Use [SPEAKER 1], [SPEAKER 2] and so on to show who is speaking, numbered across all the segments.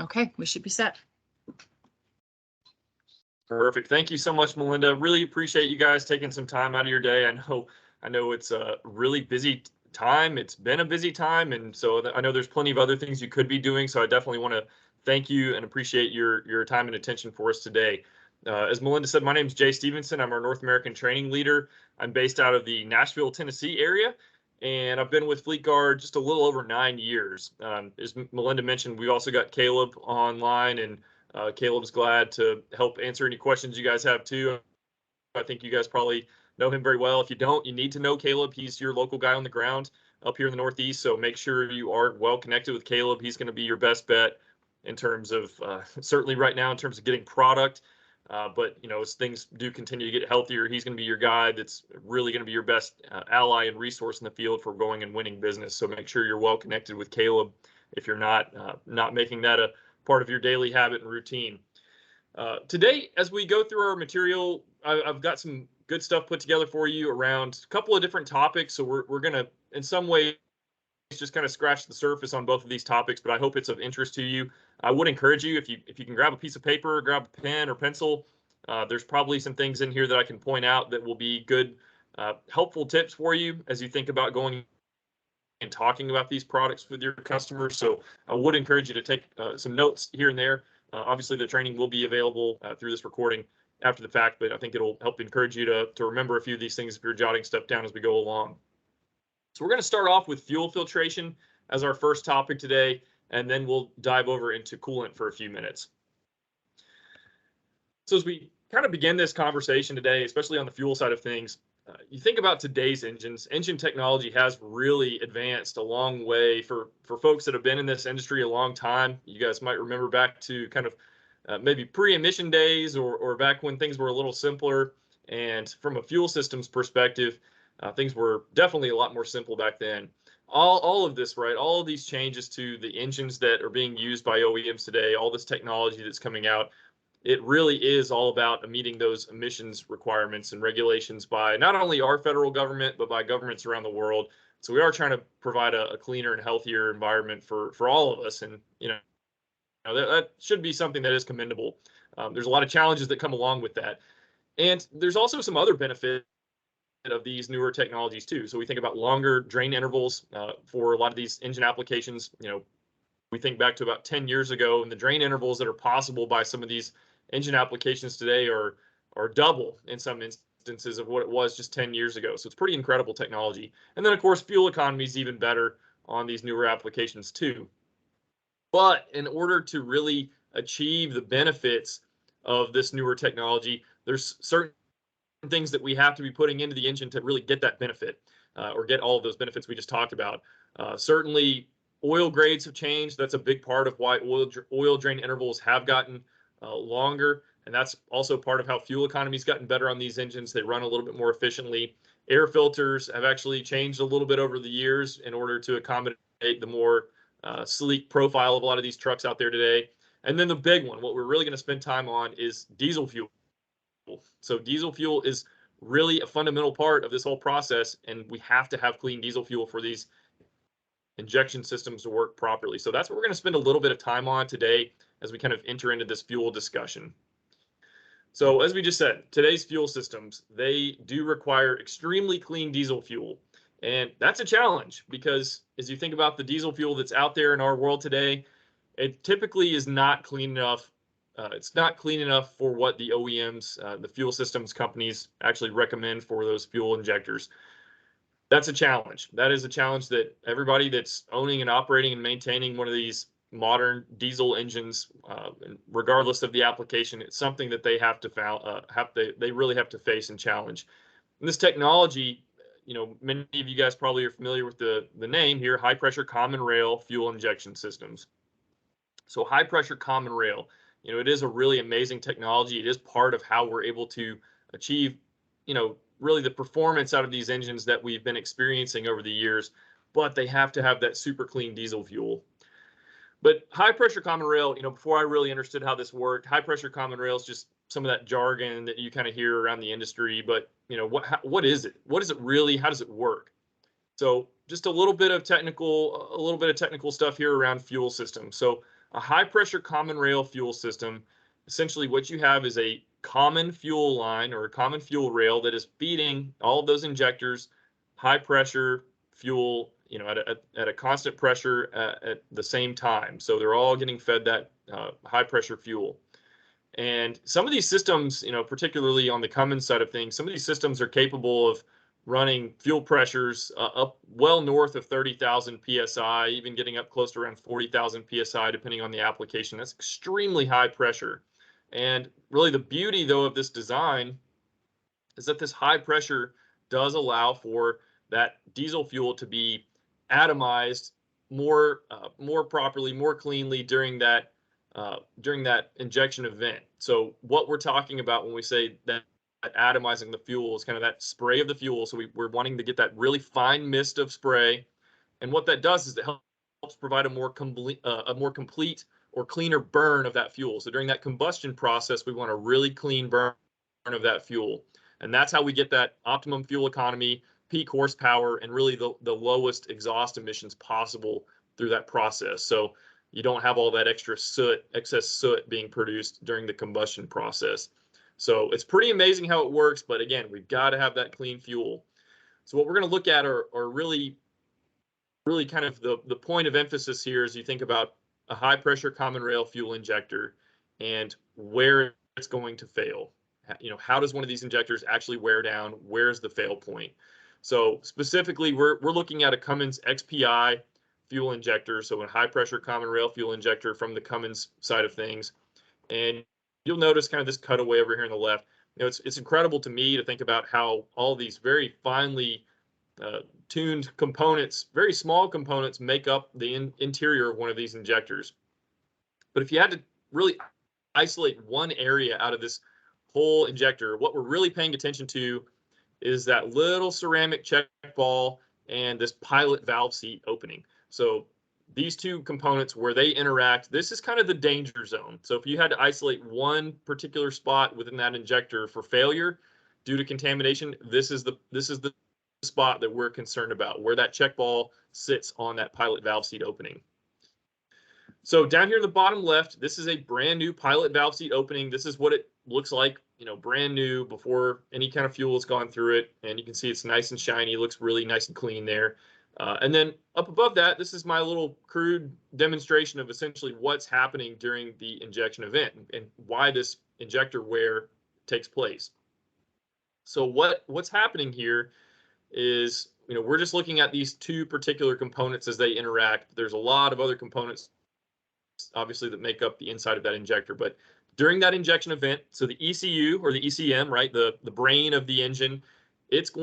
[SPEAKER 1] Okay, we should be set.
[SPEAKER 2] Perfect. Thank you so much, Melinda. Really appreciate you guys taking some time out of your day. I know it's a really busy time. It's been a busy time, and so I know there's plenty of other things you could be doing. So I definitely want to thank you and appreciate your time and attention for us today. As Melinda said, my name is Jay Stevenson. I'm our North American training leader. I'm based out of the Nashville, Tennessee area, and I've been with Fleetguard just a little over 9 years. As Melinda mentioned, we also got Caleb online, and Caleb's glad to help answer any questions you guys have too. I think you guys probably know him very well. If you don't, you need to know Caleb. He's your local guy on the ground up here in the Northeast. So make sure you are well connected with Caleb. He's going to be your best bet in terms of certainly right now in terms of getting product. But as things do continue to get healthier, he's going to be your guy. That's really going to be your best ally and resource in the field for going and winning business. So make sure you're well connected with Caleb if you're not making that a part of your daily habit and routine. Today, as we go through our material, I've got some good stuff put together for you around a couple of different topics. So we're going to, in some ways, just kind of scratch the surface on both of these topics, but I hope it's of interest to you. I would encourage you, if you can grab a piece of paper, grab a pen or pencil, there's probably some things in here that I can point out that will be good, helpful tips for you as you think about going and talking about these products with your customers. So I would encourage you to take some notes here and there. Obviously, the training will be available through this recording after the fact, but I think it'll help encourage you to remember a few of these things if you're jotting stuff down as we go along. So we're going to start off with fuel filtration as our first topic today, and then we'll dive over into coolant for a few minutes. So as we kind of begin this conversation today, especially on the fuel side of things, you think about today's engines. Engine technology has really advanced a long way for folks that have been in this industry a long time. You guys might remember back to kind of maybe pre-emission days or back when things were a little simpler. And from a fuel systems perspective, things were definitely a lot more simple back then. All of this, right? All of these changes to the engines that are being used by OEMs today, all this technology that's coming out, it really is all about meeting those emissions requirements and regulations by not only our federal government, but by governments around the world. So we are trying to provide a cleaner and healthier environment for all of us. And, that should be something that is commendable. There's a lot of challenges that come along with that. And there's also some other benefits of these newer technologies too. So we think about longer drain intervals for a lot of these engine applications. We think back to about 10 years ago, and the drain intervals that are possible by some of these engine applications today are double in some instances of what it was just 10 years ago. So it's pretty incredible technology. And then, of course, fuel economy is even better on these newer applications too. But in order to really achieve the benefits of this newer technology, there's certain things that we have to be putting into the engine to really get that benefit or get all of those benefits we just talked about. Certainly, oil grades have changed. That's a big part of why oil drain intervals have gotten longer. And that's also part of how fuel economy's gotten better on these engines. They run a little bit more efficiently. Air filters have actually changed a little bit over the years in order to accommodate the more sleek profile of a lot of these trucks out there today. And then the big one, what we're really going to spend time on, is diesel fuel. So diesel fuel is really a fundamental part of this whole process, and we have to have clean diesel fuel for these injection systems to work properly. So that's what we're going to spend a little bit of time on today as we kind of enter into this fuel discussion. So as we just said, today's fuel systems, they do require extremely clean diesel fuel. And that's a challenge because as you think about the diesel fuel that's out there in our world today, it typically is not clean enough. It's not clean enough for what the OEMs, the fuel systems companies actually recommend for those fuel injectors. That's a challenge. That is a challenge that everybody that's owning and operating and maintaining one of these modern diesel engines, regardless of the application, it's something that they they really have to face and challenge. And this technology, many of you guys probably are familiar with the name here, high pressure common rail fuel injection systems. So high pressure common rail, it is a really amazing technology. It is part of how we're able to achieve, really the performance out of these engines that we've been experiencing over the years, but they have to have that super clean diesel fuel. But high pressure common rail, before I really understood how this worked, high pressure common rail is just some of that jargon that you kind of hear around the industry. But what is it? What is it really? How does it work? So just a little bit of technical stuff here around fuel systems. So A high pressure common rail fuel system, essentially what you have is a common fuel line or a common fuel rail that is feeding all of those injectors high pressure fuel, at a constant pressure at the same time. So they're all getting fed that high pressure fuel. And some of these systems, particularly on the Cummins side of things, some of these systems are capable of running fuel pressures up well north of 30,000 psi, even getting up close to around 40,000 psi, depending on the application. That's extremely high pressure. And really the beauty, though, of this design is that this high pressure does allow for that diesel fuel to be atomized more properly, more cleanly during that injection event. So what we're talking about when we say that atomizing the fuel is kind of that spray of the fuel. So we're wanting to get that really fine mist of spray, and what that does is it helps provide a more complete or cleaner burn of that fuel. So during that combustion process, we want a really clean burn of that fuel, and that's how we get that optimum fuel economy, peak horsepower, and really the lowest exhaust emissions possible through that process. So you don't have all that excess soot being produced during the combustion process. So it's pretty amazing how it works, but again, we've got to have that clean fuel. So what we're going to look at are really kind of the point of emphasis here as you think about a high pressure common rail fuel injector and where it's going to fail. How does one of these injectors actually wear down? Where's the fail point? So specifically, we're looking at a Cummins XPI fuel injector, so a high pressure common rail fuel injector from the Cummins side of things. And you'll notice kind of this cutaway over here on the left. It's incredible to me to think about how all these very finely tuned components, very small components, make up the interior of one of these injectors. But if you had to really isolate one area out of this whole injector, what we're really paying attention to is that little ceramic check ball and this pilot valve seat opening. So these two components, where they interact, this is kind of the danger zone. So if you had to isolate one particular spot within that injector for failure due to contamination, this is the spot that we're concerned about, where that check ball sits on that pilot valve seat opening. So down here in the bottom left, this is a brand new pilot valve seat opening. This is what it looks like, brand new before any kind of fuel has gone through it. And you can see it's nice and shiny. It looks really nice and clean there. And then up above that, this is my little crude demonstration of essentially what's happening during the injection event and why this injector wear takes place. So what's happening here is, we're just looking at these two particular components as they interact. There's a lot of other components, obviously, that make up the inside of that injector. But during that injection event, so the ECU or the ECM, right, the brain of the engine, it's the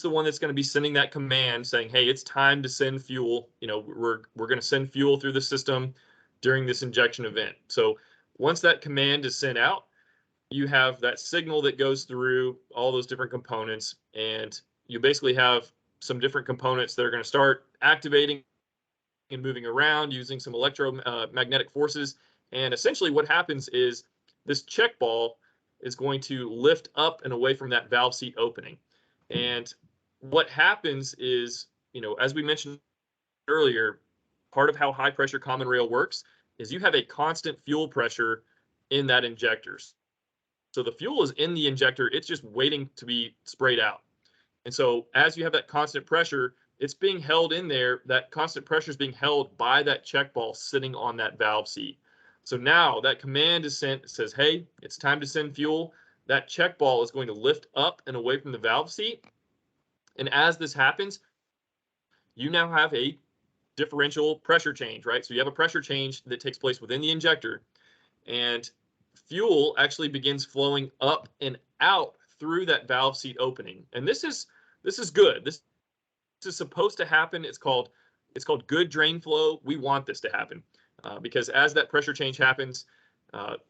[SPEAKER 2] one that's going to be sending that command saying, hey, it's time to send fuel. We're going to send fuel through the system during this injection event. So once that command is sent out, you have that signal that goes through all those different components, and you basically have some different components that are going to start activating and moving around using some electromagnetic forces. And essentially what happens is this check ball is going to lift up and away from that valve seat opening. And what happens is, as we mentioned earlier, part of how high pressure common rail works is you have a constant fuel pressure in that injector. So the fuel is in the injector, it's just waiting to be sprayed out. And so as you have that constant pressure, it's being held in there. That constant pressure is being held by that check ball sitting on that valve seat. So now that command is sent, it says, hey, it's time to send fuel. That check ball is going to lift up and away from the valve seat. And as this happens, you now have a differential pressure change, right? So you have a pressure change that takes place within the injector, and fuel actually begins flowing up and out through that valve seat opening. And this is good. This is supposed to happen. It's called good drain flow. We want this to happen because as that pressure change happens,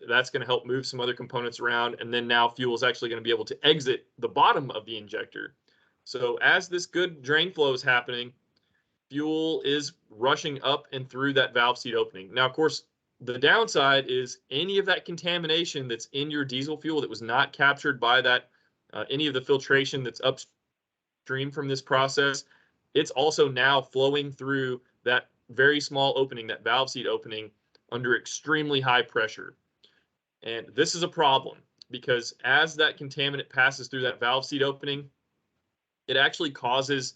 [SPEAKER 2] that's going to help move some other components around, and then now fuel is actually going to be able to exit the bottom of the injector. So as this good drain flow is happening, fuel is rushing up and through that valve seat opening. Now, of course, the downside is any of that contamination that's in your diesel fuel that was not captured by that any of the filtration that's upstream from this process, it's also now flowing through that very small opening, that valve seat opening, under extremely high pressure. And this is a problem because as that contaminant passes through that valve seat opening, it actually causes,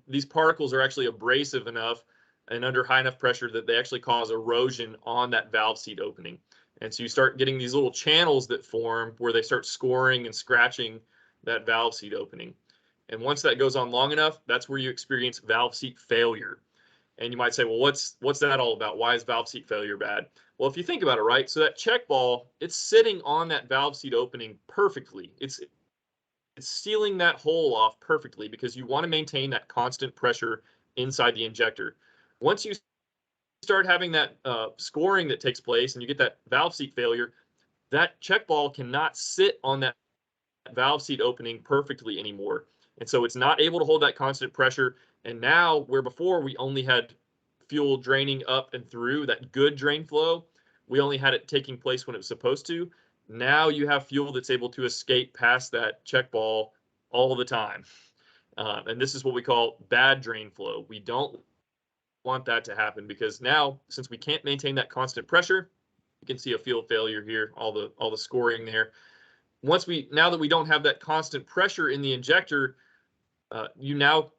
[SPEAKER 2] these particles are actually abrasive enough and under high enough pressure that they actually cause erosion on that valve seat opening. And so you start getting these little channels that form where they start scoring and scratching that valve seat opening. And once that goes on long enough, that's where you experience valve seat failure. And you might say, well, what's that all about? Why is valve seat failure bad? Well, if you think about it, right? So that check ball, it's sitting on that valve seat opening perfectly. It's sealing that hole off perfectly because you want to maintain that constant pressure inside the injector. Once you start having that scoring that takes place and you get that valve seat failure, that check ball cannot sit on that valve seat opening perfectly anymore. And so it's not able to hold that constant pressure. And now, where before we only had fuel draining up and through, that good drain flow, we only had it taking place when it was supposed to. Now you have fuel that's able to escape past that check ball all the time. And this is what we call bad drain flow. We don't want that to happen because now, since we can't maintain that constant pressure, you can see a fuel failure here, all the scoring there. Now that we don't have that constant pressure in the injector, you now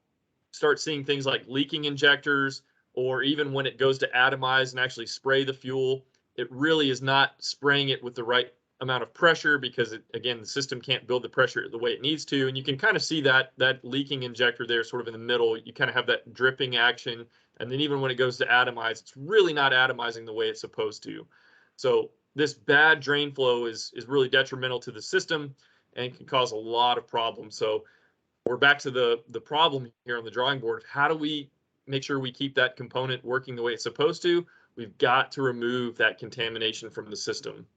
[SPEAKER 2] start seeing things like leaking injectors, or even when it goes to atomize and actually spray the fuel, it really is not spraying it with the right amount of pressure because, again, the system can't build the pressure the way it needs to. And you can kind of see that leaking injector there sort of in the middle. You kind of have that dripping action. And then even when it goes to atomize, it's really not atomizing the way it's supposed to. So this bad drain flow is really detrimental to the system and can cause a lot of problems. So we're back to the problem here on the drawing board. How do we make sure we keep that component working the way it's supposed to? We've got to remove that contamination from the system.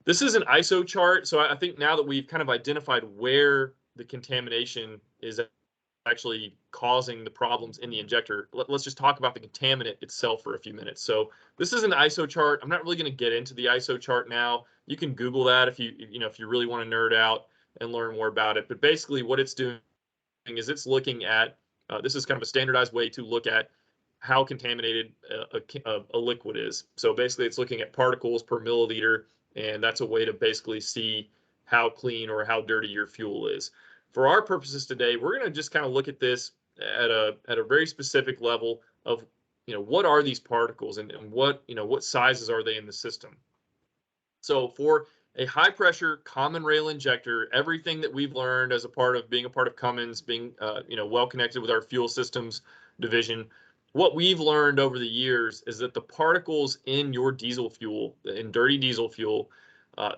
[SPEAKER 2] This is an ISO chart. So I think now that we've kind of identified where the contamination is actually causing the problems in the injector, let's just talk about the contaminant itself for a few minutes. So this is an ISO chart. I'm not really going to get into the ISO chart now. You can Google that if you really want to nerd out and learn more about it. But basically what it's doing is it's looking at, this is kind of a standardized way to look at how contaminated a liquid is. So basically it's looking at particles per milliliter, and that's a way to basically see how clean or how dirty your fuel is. For our purposes today, we're going to just kind of look at this at a very specific level of, what are these particles and what sizes are they in the system. So for a high pressure common rail injector, everything that we've learned as a part of being a part of Cummins, being well connected with our fuel systems division, what we've learned over the years is that the particles in your diesel fuel, in dirty diesel fuel,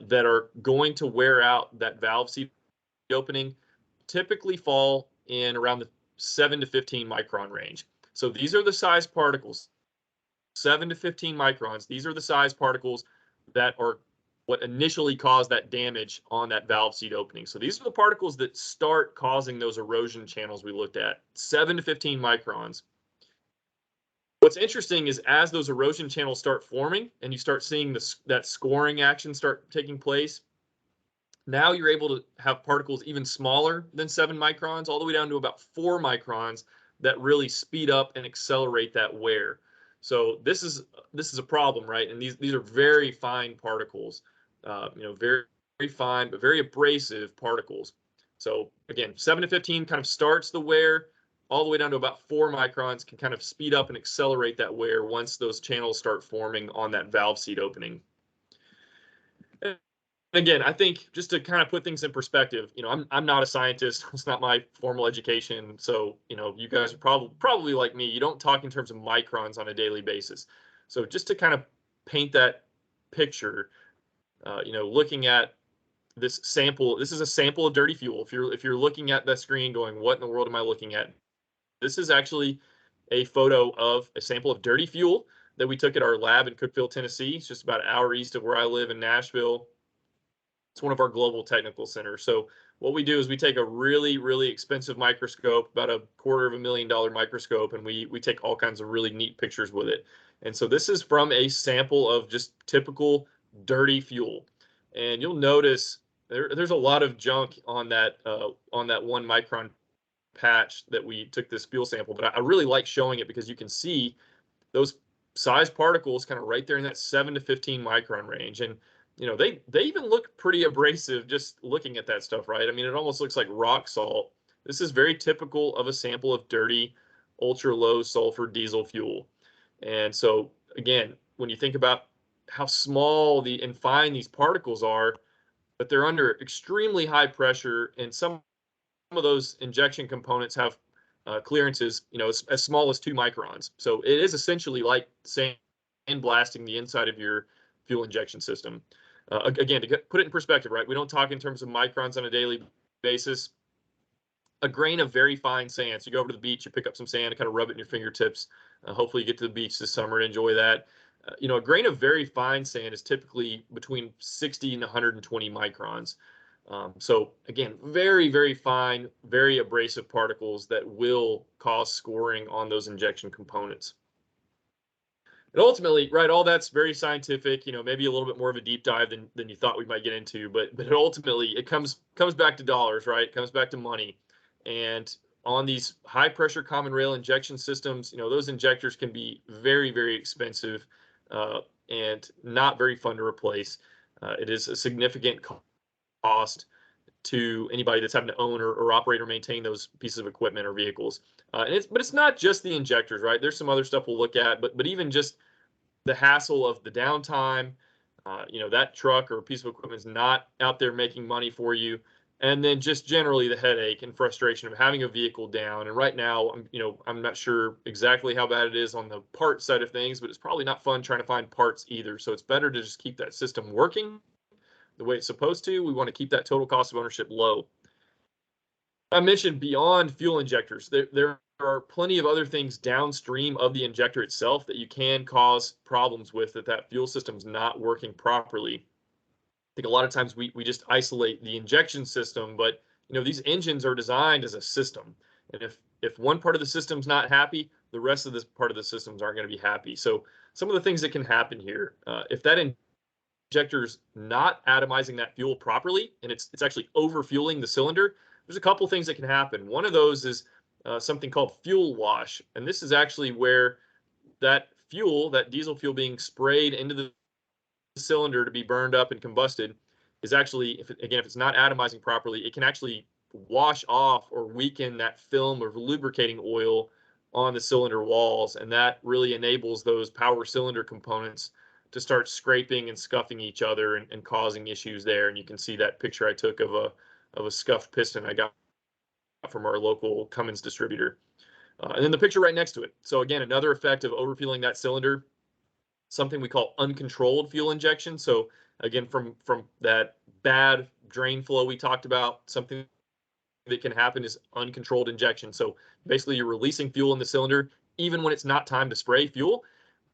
[SPEAKER 2] that are going to wear out that valve seat opening, typically fall in around the 7 to 15 micron range. So these are the size particles, 7 to 15 microns. These are the size particles that are what initially cause that damage on that valve seat opening. So these are the particles that start causing those erosion channels we looked at, 7 to 15 microns. What's interesting is as those erosion channels start forming and you start seeing that scoring action start taking place, now you're able to have particles even smaller than 7 microns, all the way down to about 4 microns that really speed up and accelerate that wear. So this is a problem, right? And these are very fine particles, very, very fine, but very abrasive particles. So again, 7 to 15 kind of starts the wear, all the way down to about 4 microns can kind of speed up and accelerate that wear once those channels start forming on that valve seat opening. And again, I think just to kind of put things in perspective, I'm not a scientist. It's not my formal education. So, you guys are probably like me. You don't talk in terms of microns on a daily basis. So just to kind of paint that picture, looking at this sample, this is a sample of dirty fuel. If you're looking at that screen going, what in the world am I looking at? This is actually a photo of a sample of dirty fuel that we took at our lab in Cookeville, Tennessee. It's just about an hour east of where I live in Nashville. It's one of our global technical centers. So what we do is we take a really, really expensive microscope, about a $250,000 microscope, and we take all kinds of really neat pictures with it. And so this is from a sample of just typical dirty fuel. And you'll notice there's a lot of junk on that 1 micron patch that we took this fuel sample, but I really like showing it because you can see those size particles kind of right there in that 7 to 15 micron range. And they even look pretty abrasive just looking at that stuff, right? I mean, it almost looks like rock salt. This is very typical of a sample of dirty, ultra low sulfur diesel fuel. And so again, when you think about how small and fine these particles are, but they're under extremely high pressure, and some of those injection components have clearances, as small as 2 microns. So it is essentially like sandblasting the inside of your fuel injection system. Again, to put it in perspective, right? We don't talk in terms of microns on a daily basis. A grain of very fine sand. So you go over to the beach, you pick up some sand and kind of rub it in your fingertips. Hopefully you get to the beach this summer and enjoy that. A grain of very fine sand is typically between 60 and 120 microns. So again, very, very fine, very abrasive particles that will cause scoring on those injection components. And ultimately, right, all that's very scientific, maybe a little bit more of a deep dive than you thought we might get into, but ultimately it comes back to dollars, right? It comes back to money. And on these high pressure common rail injection systems, those injectors can be very, very expensive and not very fun to replace. It is a significant cost to anybody that's having to own or operate or maintain those pieces of equipment or vehicles. But it's not just the injectors, right? There's some other stuff we'll look at, but even just the hassle of the downtime, that truck or piece of equipment is not out there making money for you. And then just generally the headache and frustration of having a vehicle down. And right now, I'm not sure exactly how bad it is on the part side of things, but it's probably not fun trying to find parts either. So it's better to just keep that system working the way it's supposed to. We want to keep that total cost of ownership low. I mentioned beyond fuel injectors, there are plenty of other things downstream of the injector itself that you can cause problems with if that fuel system's not working properly. I think a lot of times we just isolate the injection system, but these engines are designed as a system. And if one part of the system's not happy, the rest of this part of the systems aren't going to be happy. So some of the things that can happen here, if that injector's not atomizing that fuel properly, and it's actually overfueling the cylinder, there's a couple things that can happen. One of those is something called fuel wash. And this is actually where that fuel, that diesel fuel being sprayed into the cylinder to be burned up and combusted, is actually, if it's not atomizing properly, it can actually wash off or weaken that film of lubricating oil on the cylinder walls. And that really enables those power cylinder components to start scraping and scuffing each other and causing issues there. And you can see that picture I took of a scuffed piston I got from our local Cummins distributor. And then the picture right next to it. So again, another effect of overfueling that cylinder, something we call uncontrolled fuel injection. So again, from that bad drain flow we talked about, something that can happen is uncontrolled injection. So basically you're releasing fuel in the cylinder even when it's not time to spray fuel.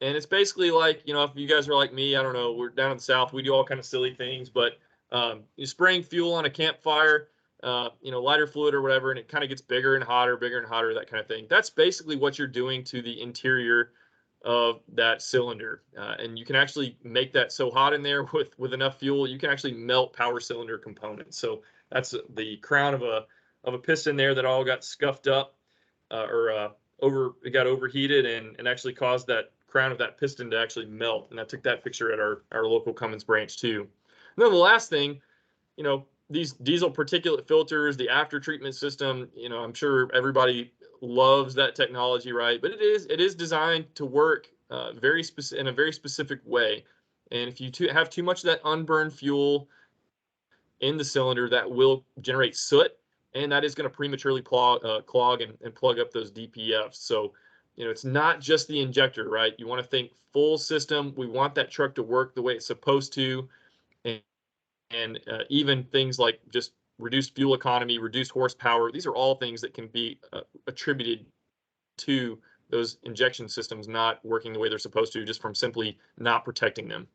[SPEAKER 2] And it's basically like, if you guys are like me, I don't know, we're down in the South, we do all kind of silly things, but you're spraying fuel on a campfire, lighter fluid or whatever, and it kind of gets bigger and hotter, that kind of thing. That's basically what you're doing to the interior of that cylinder. And you can actually make that so hot in there with enough fuel, you can actually melt power cylinder components. So that's the crown of a piston there that all got scuffed up it got overheated and actually caused that crown of that piston to actually melt. And I took that picture at our local Cummins branch too. And then the last thing, these diesel particulate filters, the after treatment system, I'm sure everybody loves that technology, right? But it is designed to work in a very specific way. And if you have too much of that unburned fuel in the cylinder, that will generate soot, and that is going to prematurely clog and plug up those DPFs. So, it's not just the injector, right? You want to think full system. We want that truck to work the way it's supposed to, and even things like just reduced fuel economy, reduced horsepower. These are all things that can be attributed to those injection systems not working the way they're supposed to, just from simply not protecting them.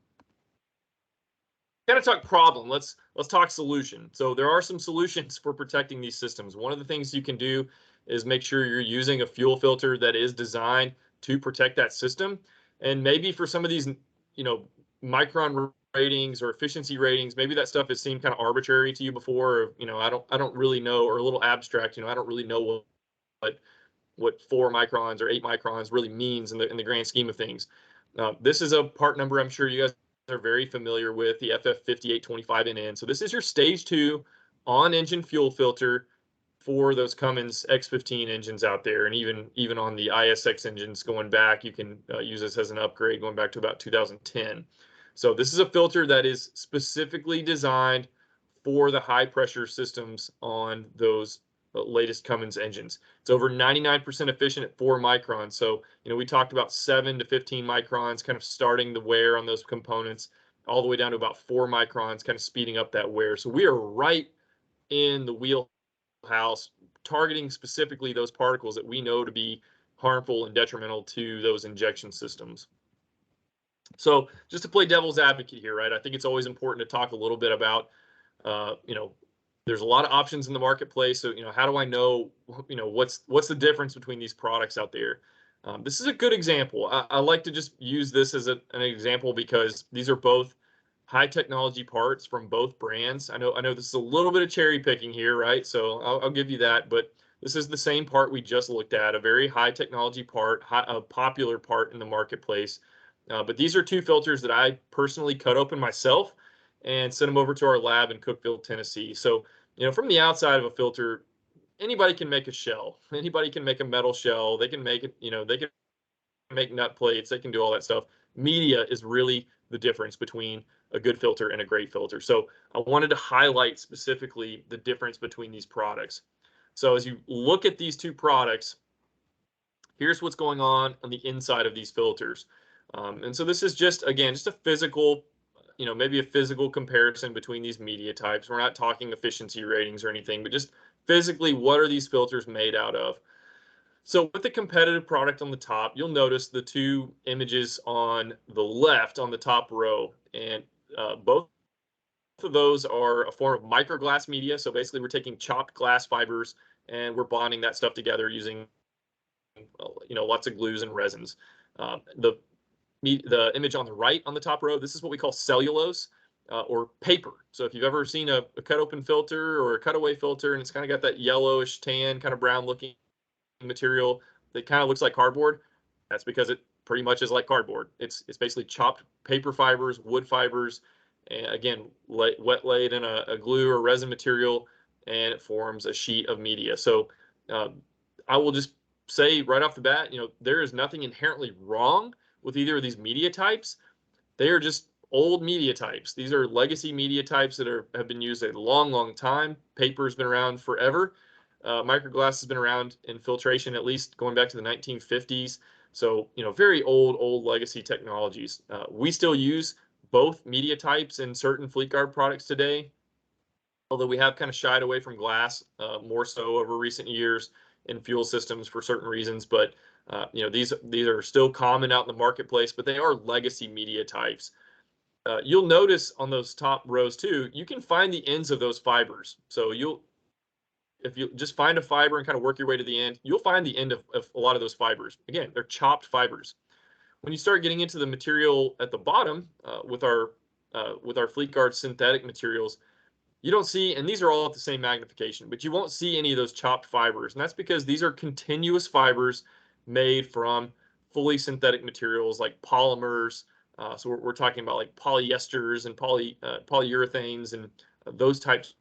[SPEAKER 2] Kind of talk problem. Let's talk solution. So there are some solutions for protecting these systems. One of the things you can do is make sure you're using a fuel filter that is designed to protect that system. And maybe for some of these, micron ratings or efficiency ratings, maybe that stuff has seemed kind of arbitrary to you before. Or, I don't really know, or a little abstract. I don't really know what 4 microns or 8 microns really means in the grand scheme of things. This is a part number I'm sure you guys are very familiar with, the FF5825NN. So this is your stage 2 on-engine fuel filter for those Cummins X15 engines out there, and even on the ISX engines going back, you can use this as an upgrade going back to about 2010. So this is a filter that is specifically designed for the high pressure systems on those latest Cummins engines. It's over 99% efficient at 4 microns. So, we talked about 7 to 15 microns kind of starting the wear on those components, all the way down to about 4 microns, kind of speeding up that wear. So we are right in the wheelhouse, targeting specifically those particles that we know to be harmful and detrimental to those injection systems. So just to play devil's advocate here, right? I think it's always important to talk a little bit about, there's a lot of options in the marketplace. So, how do I know, what's the difference between these products out there? This is a good example. I like to just use this as an example because these are both high technology parts from both brands. I know this is a little bit of cherry picking here, right? So I'll give you that, but this is the same part we just looked at, a very high technology part, a popular part in the marketplace. But these are 2 filters that I personally cut open myself and sent them over to our lab in Cookeville, Tennessee. So, from the outside of a filter, anybody can make a shell. Anybody can make a metal shell. They can make it, they can make nut plates. They can do all that stuff. Media is really the difference between a good filter and a great filter. So I wanted to highlight specifically the difference between these products. So as you look at these 2 products, here's what's going on the inside of these filters. And so this is just a physical, maybe a physical comparison between these media types. We're not talking efficiency ratings or anything, but just physically, what are these filters made out of? So with the competitive product on the top, you'll notice the 2 images on the left on the top row, and both of those are a form of microglass media. So basically, we're taking chopped glass fibers and we're bonding that stuff together using, lots of glues and resins. The image on the right on the top row, this is what we call cellulose or paper. So if you've ever seen a cut open filter or a cutaway filter, and it's kind of got that yellowish tan, kind of brown looking material that kind of looks like cardboard, that's because it pretty much is like cardboard. It's basically chopped paper fibers, wood fibers, and again, wet laid in a glue or resin material, and it forms a sheet of media. So I will just say right off the bat, there is nothing inherently wrong with either of these media types. They are just old media types. These are legacy media types that have been used a long time. Paper has been around forever. Microglass has been around in filtration at least going back to the 1950s. So, very old legacy technologies. We still use both media types in certain Fleetguard products today, although we have kind of shied away from glass more so over recent years in fuel systems for certain reasons. But these are still common out in the marketplace, but they are legacy media types. You'll notice on those top rows too, you can find the ends of those fibers. So if you just find a fiber and kind of work your way to the end, you'll find the end of a lot of those fibers. Again, they're chopped fibers. When you start getting into the material at the bottom with our Fleetguard synthetic materials, you don't see, and these are all at the same magnification, but you won't see any of those chopped fibers. And that's because these are continuous fibers made from fully synthetic materials like polymers. So we're talking about like polyesters and polyurethanes and those types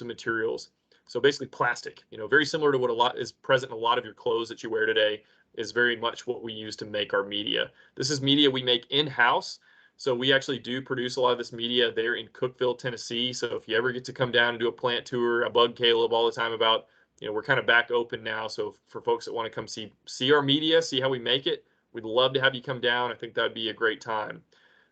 [SPEAKER 2] of materials. So basically plastic, very similar to what a lot is present in a lot of your clothes that you wear today, is very much what we use to make our media. This is media we make in-house. So we actually do produce a lot of this media there in Cookeville, Tennessee. So if you ever get to come down and do a plant tour, I bug Caleb all the time about, we're kind of back open now. So for folks that want to come see our media, see how we make it, we'd love to have you come down. I think that'd be a great time.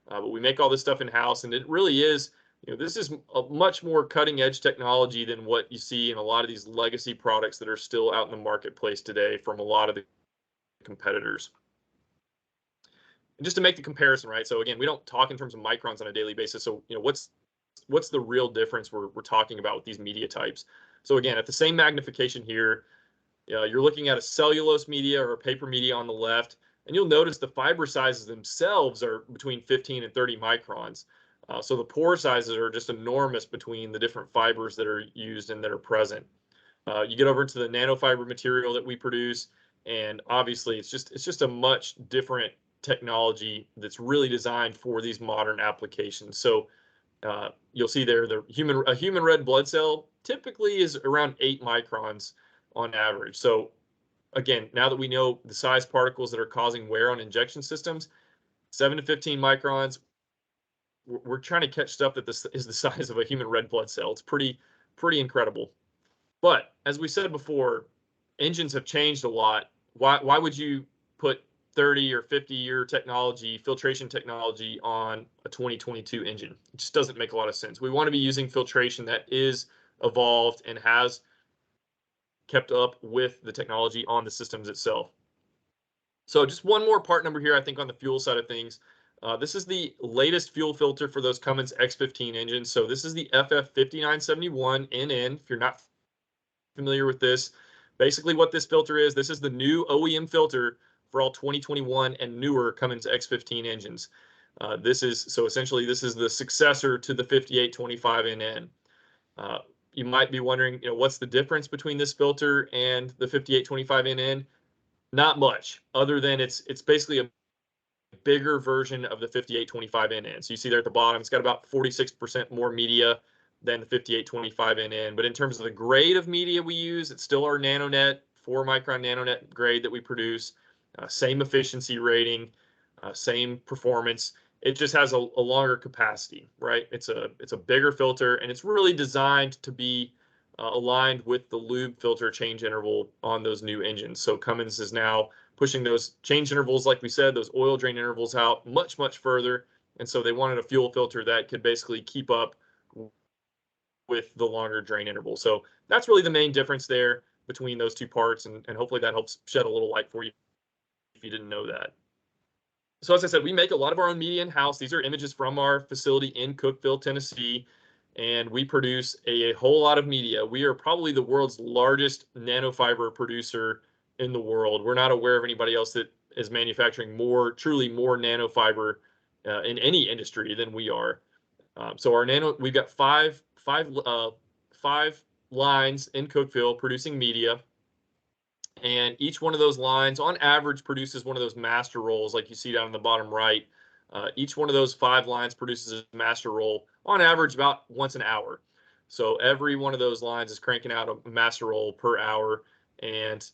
[SPEAKER 2] But we make all this stuff in-house, and it really is, this is a much more cutting edge technology than what you see in a lot of these legacy products that are still out in the marketplace today from a lot of the competitors. And just to make the comparison, right? So again, we don't talk in terms of microns on a daily basis. So, what's the real difference we're talking about with these media types? So again, at the same magnification here, you're looking at a cellulose media or a paper media on the left, and you'll notice the fiber sizes themselves are between 15 and 30 microns. So the pore sizes are just enormous between the different fibers that are used and that are present. You get over into the nanofiber material that we produce, and obviously it's just a much different technology that's really designed for these modern applications. So you'll see there a human red blood cell typically is around 8 microns on average. So again, now that we know the size particles that are causing wear on injection systems, 7 to 15 microns, we're trying to catch stuff that this is the size of a human red blood cell. It's pretty incredible. But as we said before, engines have changed a lot. Why would you put 30 or 50-year technology, filtration technology, on a 2022 engine? It just doesn't make a lot of sense. We want to be using filtration that is evolved and has kept up with the technology on the systems itself. So just one more part number here, I think, on the fuel side of things. This is the latest fuel filter for those Cummins X15 engines. So this is the FF5971NN. If you're not familiar with this, basically what this filter is, this is the new OEM filter for all 2021 and newer Cummins X15 engines. Essentially this is the successor to the 5825NN. You might be wondering, what's the difference between this filter and the 5825NN? Not much, other than it's basically a bigger version of the 5825NN. So you see there at the bottom, it's got about 46% more media than the 5825NN. But in terms of the grade of media we use, it's still our nanonet, 4 micron nanonet grade that we produce. Same efficiency rating, same performance. It just has a longer capacity, right? It's a bigger filter, and it's really designed to be aligned with the lube filter change interval on those new engines. So Cummins is now pushing those change intervals, like we said, those oil drain intervals out much, much further. And so they wanted a fuel filter that could basically keep up with the longer drain interval. So that's really the main difference there between those two parts. And hopefully that helps shed a little light for you if you didn't know that. So as I said, we make a lot of our own media in-house. These are images from our facility in Cookeville, Tennessee, and we produce a whole lot of media. We are probably the world's largest nanofiber producer in the world. We're not aware of anybody else that is manufacturing truly more nanofiber in any industry than we are. So we've got five lines in Cookeville producing media. And each one of those lines, on average, produces one of those master rolls like you see down in the bottom right. Each one of those 5 lines produces a master roll, on average, about once an hour. So every one of those lines is cranking out a master roll per hour. And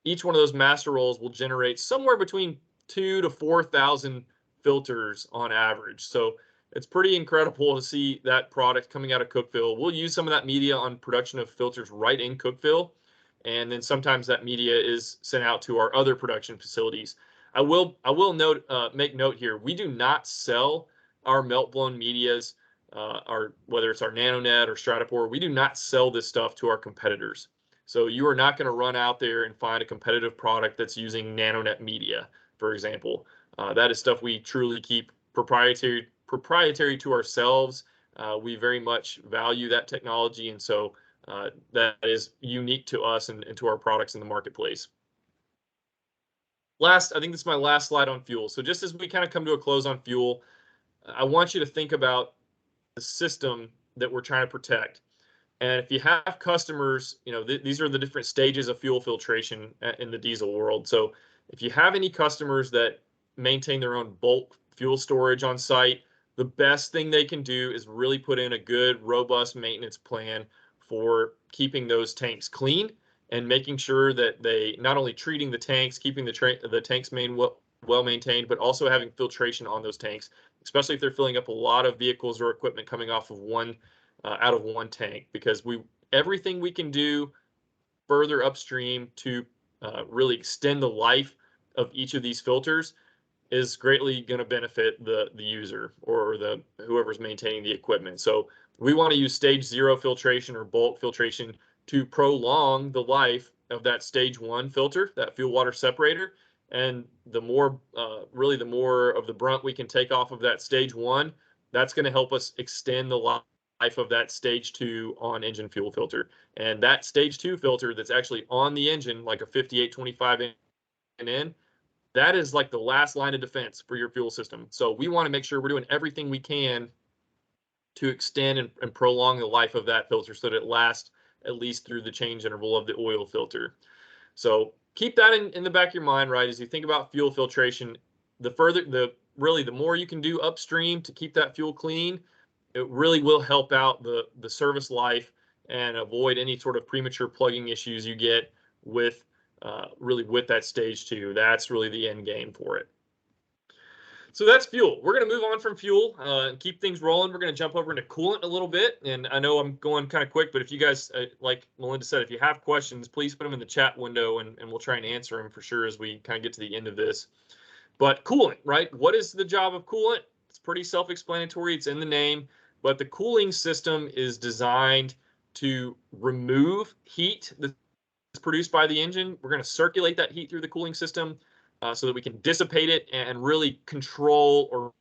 [SPEAKER 2] each one of those master rolls will generate somewhere between 2,000 to 4,000 filters on average. So it's pretty incredible to see that product coming out of Cookeville. We'll use some of that media on production of filters right in Cookeville. And then sometimes that media is sent out to our other production facilities. I will make note here. We do not sell our melt-blown medias, whether it's our NanoNet or Stratapore. We do not sell this stuff to our competitors. So you are not going to run out there and find a competitive product that's using NanoNet media, for example. That is stuff we truly keep proprietary to ourselves. We very much value that technology, and so that is unique to us and to our products in the marketplace. I think this is my last slide on fuel. So just as we kind of come to a close on fuel, I want you to think about the system that we're trying to protect. And if you have customers, these are the different stages of fuel filtration in the diesel world. So if you have any customers that maintain their own bulk fuel storage on site, the best thing they can do is really put in a good, robust maintenance plan for keeping those tanks clean and making sure that they not only treating the tanks, keeping the tanks well maintained, but also having filtration on those tanks, especially if they're filling up a lot of vehicles or equipment coming off of out of one tank, because everything we can do further upstream to really extend the life of each of these filters is greatly going to benefit the user or whoever's maintaining the equipment. So we want to use stage 0 filtration or bulk filtration to prolong the life of that stage 1 filter, that fuel water separator. And the more of the brunt we can take off of that stage 1, that's going to help us extend the life of that stage 2 on engine fuel filter. And that stage 2 filter that's actually on the engine, like a 5825NN, that is like the last line of defense for your fuel system. So we want to make sure we're doing everything we can to extend and prolong the life of that filter so that it lasts at least through the change interval of the oil filter. So keep that in the back of your mind, right? As you think about fuel filtration, really the more you can do upstream to keep that fuel clean, it really will help out the service life and avoid any sort of premature plugging issues you get with really with that stage 2. That's really the end game for it. So that's fuel. We're going to move on from fuel and keep things rolling. We're going to jump over into coolant a little bit. And I know I'm going kind of quick, but if you guys, like Melinda said, if you have questions, please put them in the chat window and we'll try and answer them for sure as we kind of get to the end of this. But coolant, right? What is the job of coolant? It's pretty self-explanatory. It's in the name. But the cooling system is designed to remove heat that's produced by the engine. We're going to circulate that heat through the cooling system so that we can dissipate it and really control or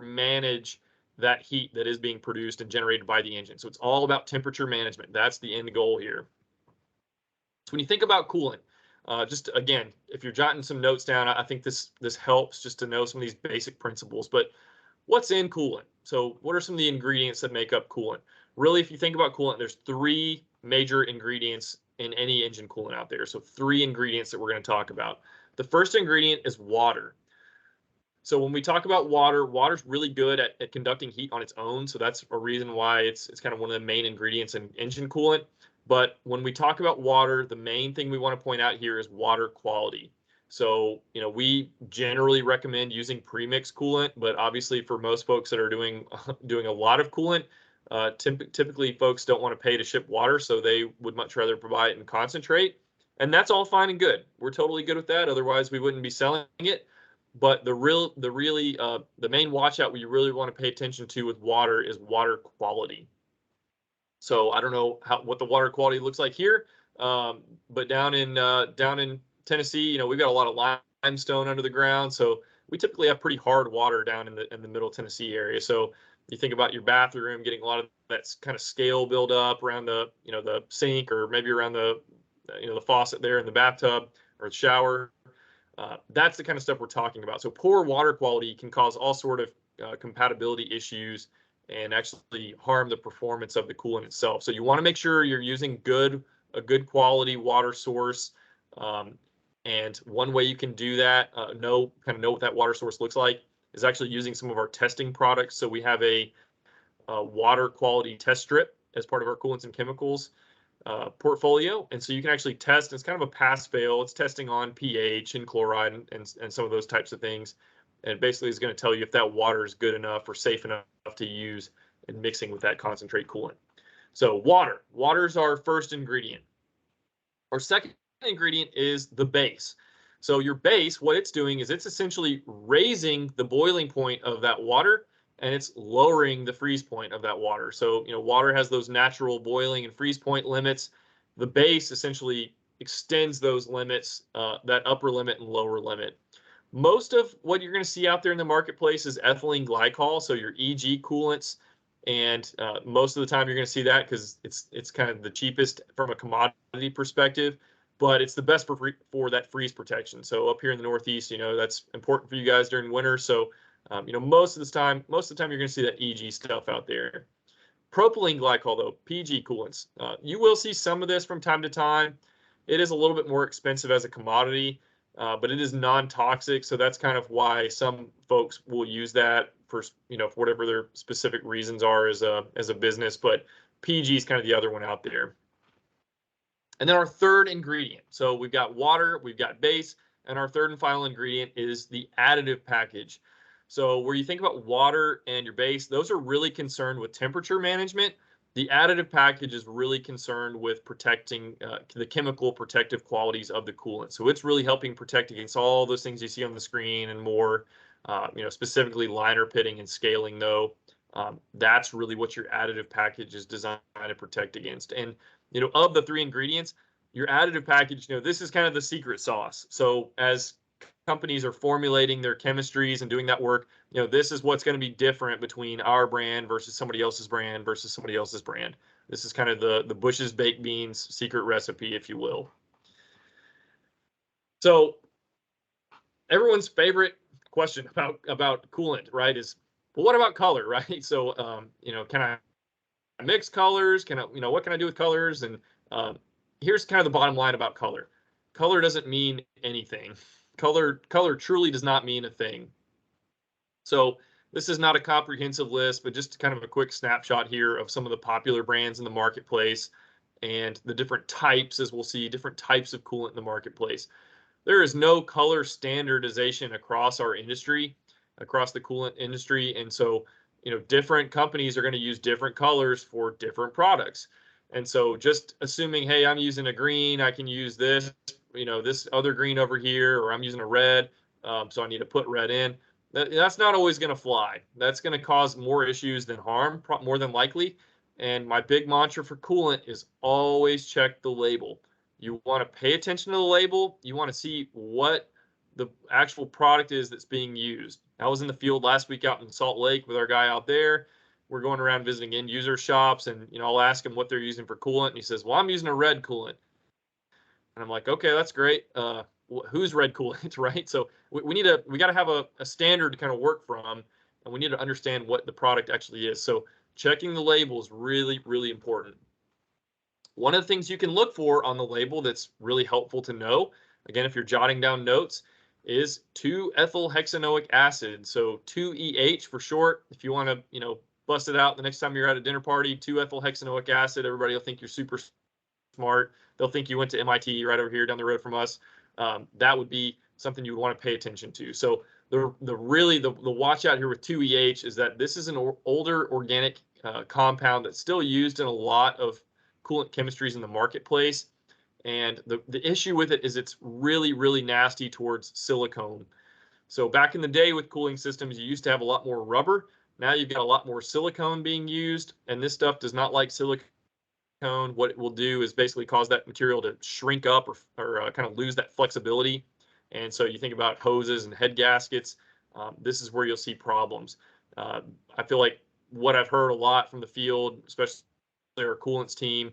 [SPEAKER 2] manage that heat that is being produced and generated by the engine. So it's all about temperature management. That's the end goal here. So when you think about coolant, just again, if you're jotting some notes down, I think this helps just to know some of these basic principles. But what's in coolant? So what are some of the ingredients that make up coolant? Really, if you think about coolant, there's 3 major ingredients in any engine coolant out there. So 3 ingredients that we're going to talk about. The first ingredient is water. So when we talk about water, water's really good at conducting heat on its own. So that's a reason why it's kind of one of the main ingredients in engine coolant. But when we talk about water, the main thing we want to point out here is water quality. So, we generally recommend using premix coolant, but obviously for most folks that are doing a lot of coolant, typically folks don't want to pay to ship water, so they would much rather provide it in concentrate. And that's all fine and good. We're totally good with that. Otherwise, we wouldn't be selling it. But the main watch out we really want to pay attention to with water is water quality. So I don't know what the water quality looks like here, but down in Tennessee, we've got a lot of limestone under the ground, so we typically have pretty hard water down in the middle Tennessee area. So you think about your bathroom getting a lot of that kind of scale build up around the sink, or maybe around the faucet there in the bathtub or the shower. That's the kind of stuff we're talking about. So poor water quality can cause all sort of compatibility issues and actually harm the performance of the coolant itself. So you want to make sure you're using a good quality water source. And one way you can do that, know what that water source looks like, is actually using some of our testing products. So we have a water quality test strip as part of our coolants and chemicals portfolio. And so you can actually test. It's kind of a pass-fail. It's testing on pH and chloride and some of those types of things. And basically is going to tell you if that water is good enough or safe enough to use in mixing with that concentrate coolant. So water is our first ingredient. Our second ingredient is the base. So your base, what it's doing is it's essentially raising the boiling point of that water, and it's lowering the freeze point of that water. So, water has those natural boiling and freeze point limits. The base essentially extends those limits, that upper limit and lower limit. Most of what you're going to see out there in the marketplace is ethylene glycol, so your EG coolants, and most of the time you're going to see that because it's kind of the cheapest from a commodity perspective, but it's the best for that freeze protection. So up here in the Northeast, that's important for you guys during winter. So most of the time you're going to see that EG stuff out there. Propylene glycol, though, PG coolants, you will see some of this from time to time. It is a little bit more expensive as a commodity. But it is non-toxic, so that's kind of why some folks will use that for for whatever their specific reasons are as a business. But PG is kind of the other one out there. And then our third ingredient. So we've got water, we've got base, and our third and final ingredient is the additive package. So where you think about water and your base, those are really concerned with temperature management. The additive package is really concerned with protecting the chemical protective qualities of the coolant. So it's really helping protect against all those things you see on the screen and more, specifically liner pitting and scaling, though. That's really what your additive package is designed to protect against. And, of the 3 ingredients, your additive package, this is kind of the secret sauce. So as companies are formulating their chemistries and doing that work, this is what's going to be different between our brand versus somebody else's brand versus somebody else's brand. This is kind of the Bush's baked beans secret recipe, if you will. So everyone's favorite question about coolant, right, is, well, what about color, right? So, can I mix colors? Can I, what can I do with colors? And here's kind of the bottom line about color. Color doesn't mean anything. Color truly does not mean a thing. So this is not a comprehensive list, but just kind of a quick snapshot here of some of the popular brands in the marketplace and the different types, as we'll see, different types of coolant in the marketplace. There is no color standardization across our industry, across the coolant industry. And so, different companies are going to use different colors for different products. And so just assuming, hey, I'm using a green, I can use this, this other green over here, or I'm using a red, so I need to put red in. That's not always going to fly. That's going to cause more issues than harm, more than likely. And my big mantra for coolant is always check the label. You want to pay attention to the label. You want to see what the actual product is that's being used. I was in the field last week out in Salt Lake with our guy out there. We're going around visiting end user shops, and I'll ask him what they're using for coolant, and he says, "Well, I'm using a red coolant." And I'm like, "Okay, that's great. Who's red coolant?" Right? So we got to have a standard to kind of work from, and we need to understand what the product actually is. So checking the label is really, really important. One of the things you can look for on the label that's really helpful to know, again, if you're jotting down notes, is 2-ethyl hexanoic acid. So 2EH for short. If you want to, bust it out the next time you're at a dinner party, 2-ethyl hexanoic acid, everybody will think you're super smart. They'll think you went to MIT right over here down the road from us. That would be something you would want to pay attention to. So the watch out here with 2EH is that this is an older organic compound that's still used in a lot of coolant chemistries in the marketplace. And the issue with it is it's really, really nasty towards silicone. So back in the day with cooling systems, you used to have a lot more rubber. Now you've got a lot more silicone being used, and this stuff does not like silicone. What it will do is basically cause that material to shrink up or kind of lose that flexibility. And so you think about hoses and head gaskets, this is where you'll see problems. I feel like what I've heard a lot from the field, especially our coolants team,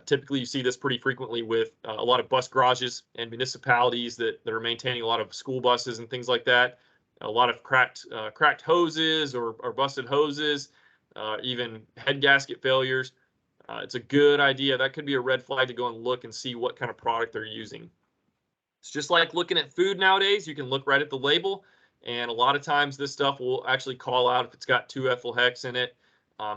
[SPEAKER 2] typically you see this pretty frequently with a lot of bus garages and municipalities that are maintaining a lot of school buses and things like that. A lot of cracked hoses or busted hoses, even head gasket failures. It's a good idea. That could be a red flag to go and look and see what kind of product they're using. It's just like looking at food nowadays. You can look right at the label, and a lot of times this stuff will actually call out if it's got 2-ethyl hex in it.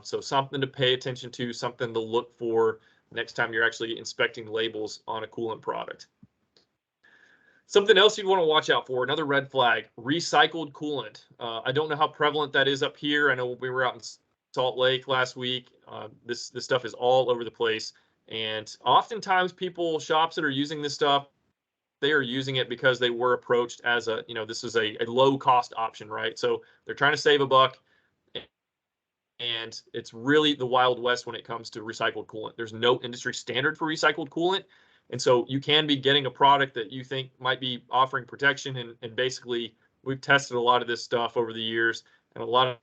[SPEAKER 2] So something to pay attention to, something to look for next time you're actually inspecting labels on a coolant product. Something else you'd want to watch out for, another red flag, recycled coolant. I don't know how prevalent that is up here. I know we were out in Salt Lake last week. This stuff is all over the place. And oftentimes shops that are using this stuff, they are using it because they were approached as this is a low cost option, right? So they're trying to save a buck. And it's really the Wild West when it comes to recycled coolant. There's no industry standard for recycled coolant. And so you can be getting a product that you think might be offering protection. And basically, we've tested a lot of this stuff over the years. And a lot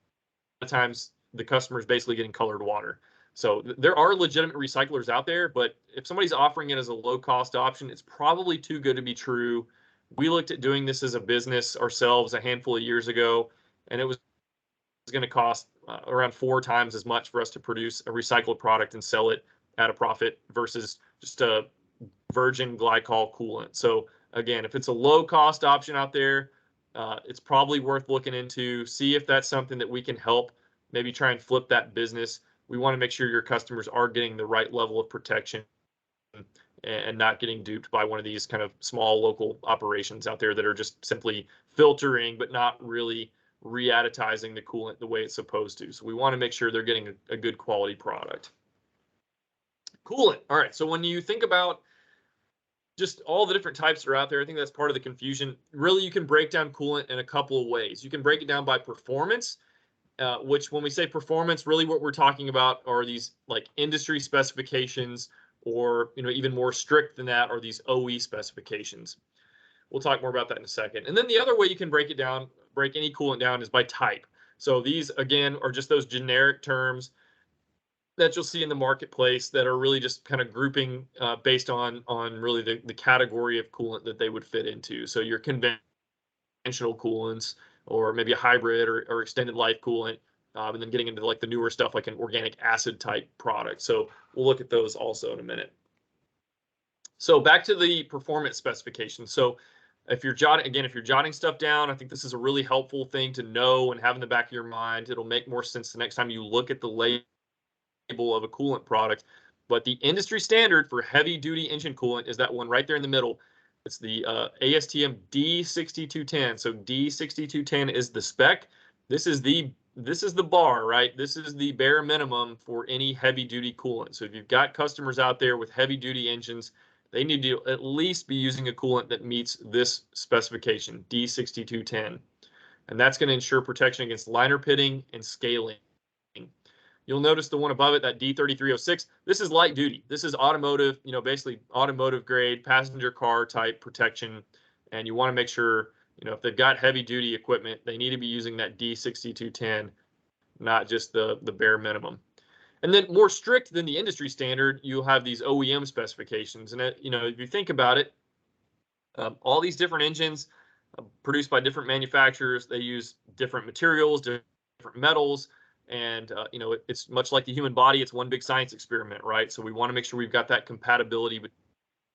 [SPEAKER 2] of times, the customer is basically getting colored water. So there are legitimate recyclers out there. But if somebody's offering it as a low-cost option, it's probably too good to be true. We looked at doing this as a business ourselves a handful of years ago, and it was going to cost around 4 times as much for us to produce a recycled product and sell it at a profit versus just a virgin glycol coolant. So again, if it's a low cost option out there, it's probably worth looking into, see if that's something that we can help, maybe try and flip that business. We want to make sure your customers are getting the right level of protection and not getting duped by one of these kind of small local operations out there that are just simply filtering, but not really re-additizing the coolant the way it's supposed to. So we want to make sure they're getting a good quality product. Coolant. All right. So when you think about just all the different types that are out there, I think that's part of the confusion. Really, you can break down coolant in a couple of ways. You can break it down by performance, which when we say performance, really what we're talking about are these like industry specifications, or even more strict than that are these OE specifications. We'll talk more about that in a second. And then the other way you can break any coolant down is by type. So these, again, are just those generic terms that you'll see in the marketplace that are really just kind of grouping based on really the category of coolant that they would fit into. So your conventional coolants, or maybe a hybrid or extended life coolant, and then getting into like the newer stuff like an organic acid type product. So we'll look at those also in a minute. So back to the performance specifications. So if you're jotting stuff down, I think this is a really helpful thing to know and have in the back of your mind. It'll make more sense the next time you look at the label of a coolant product. But the industry standard for heavy duty engine coolant is that one right there in the middle. It's the ASTM D6210. So D6210 is the spec. This is the bar, right? This is the bare minimum for any heavy duty coolant. So if you've got customers out there with heavy duty engines, they need to at least be using a coolant that meets this specification, D6210. And that's going to ensure protection against liner pitting and scaling. You'll notice the one above it, that D3306. This is light duty. This is automotive, basically automotive grade, passenger car type protection. And you want to make sure, if they've got heavy duty equipment, they need to be using that D6210, not just the bare minimum. And then more strict than the industry standard, you'll have these OEM specifications. And, if you think about it, all these different engines produced by different manufacturers, they use different materials, different metals. And, it's much like the human body. It's one big science experiment, right? So we want to make sure we've got that compatibility